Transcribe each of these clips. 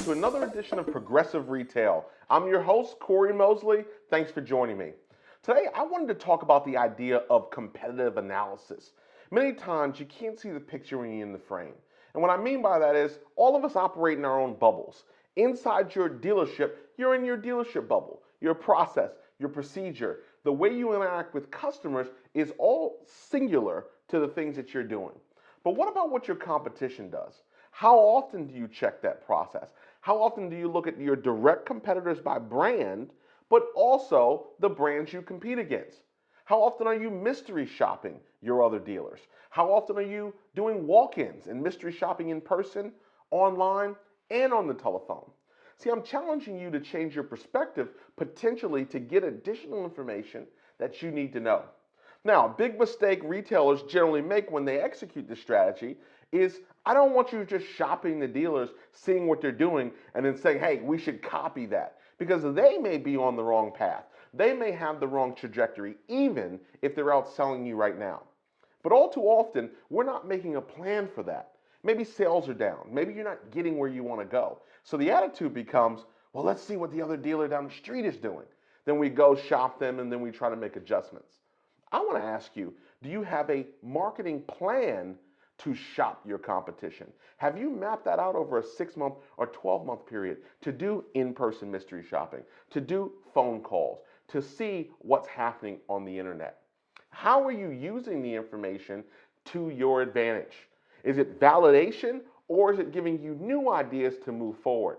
welcome to another edition of Progressive Retail. I'm your host, Cory Mosley. Thanks for joining me. Today, I wanted to talk about the idea of competitive analysis. Many times, you can't see the picture when you're in the frame. And what I mean by that is, all of us operate in our own bubbles. Inside your dealership, you're in your dealership bubble. Your process, your procedure, the way you interact with customers is all singular to the things that you're doing. But what about what your competition does? How often do you check that process? How often do you look at your direct competitors by brand, but also the brands you compete against? How often are you mystery shopping your other dealers? How often are you doing walk-ins and mystery shopping in person, online, and on the telephone? See, I'm challenging you to change your perspective potentially to get additional information that you need to know. Now, a big mistake retailers generally make when they execute this strategy is, I don't want you just shopping the dealers, seeing what they're doing, and then saying, hey, we should copy that. Because they may be on the wrong path. They may have the wrong trajectory, even if they're outselling you right now. But all too often, we're not making a plan for that. Maybe sales are down. Maybe you're not getting where you want to go. So the attitude becomes, well, let's see what the other dealer down the street is doing. Then we go shop them, and then we try to make adjustments. I want to ask you, do you have a marketing plan to shop your competition? Have you mapped that out over a 6-month or 12-month period to do in-person mystery shopping, to do phone calls, to see what's happening on the internet? How are you using the information to your advantage? Is it validation, or is it giving you new ideas to move forward?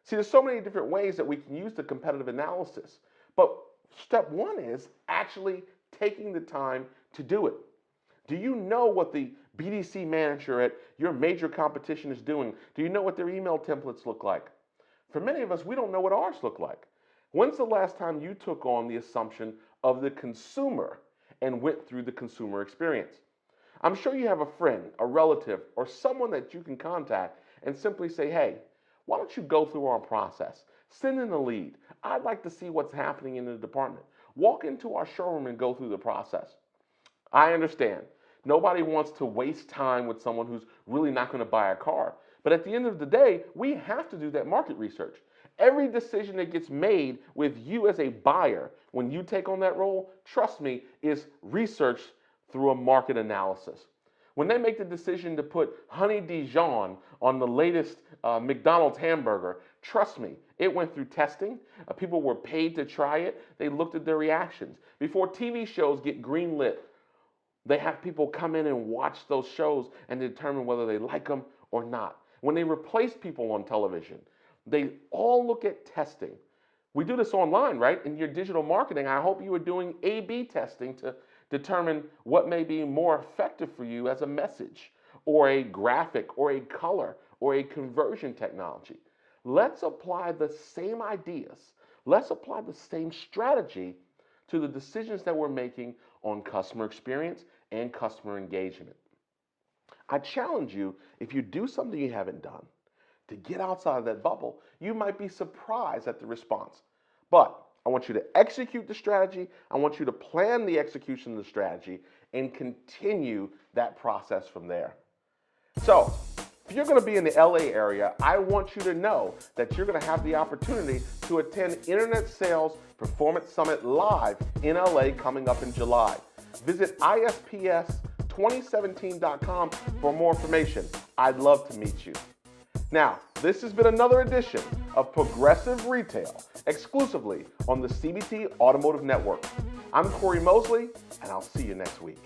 See, there's so many different ways that we can use the competitive analysis, but step one is actually taking the time to do it. Do you know what the BDC manager at your major competition is doing? Do you know what their email templates look like? For many of us, we don't know what ours look like. When's the last time you took on the assumption of the consumer and went through the consumer experience? I'm sure you have a friend, a relative, or someone that you can contact and simply say, hey, why don't you go through our process? Send in a lead. I'd like to see what's happening in the department. Walk into our showroom and go through the process. I understand. Nobody wants to waste time with someone who's really not going to buy a car. But at the end of the day, we have to do that market research. Every decision that gets made with you as a buyer, when you take on that role, trust me, is researched through a market analysis. When they make the decision to put honey Dijon on the latest McDonald's hamburger, trust me, it went through testing. People were paid to try it. They looked at their reactions. Before TV shows get greenlit, they have people come in and watch those shows and determine whether they like them or not. When they replace people on television, they all look at testing. We do this online, right? In your digital marketing, I hope you are doing A/B testing to determine what may be more effective for you as a message or a graphic or a color or a conversion technology. Let's apply the same ideas. Let's apply the same strategy to the decisions that we're making on customer experience and customer engagement. I challenge you, if you do something you haven't done, to get outside of that bubble. You might be surprised at the response. But I want you to execute the strategy. I want you to plan the execution of the strategy and continue that process from there. So, if you're going to be in the LA area, I want you to know that you're going to have the opportunity to attend Internet Sales Performance Summit live in LA coming up in July. Visit isps2017.com for more information. I'd love to meet you. Now, this has been another edition of Progressive Retail, exclusively on the CBT Automotive Network. I'm Cory Mosley, and I'll see you next week.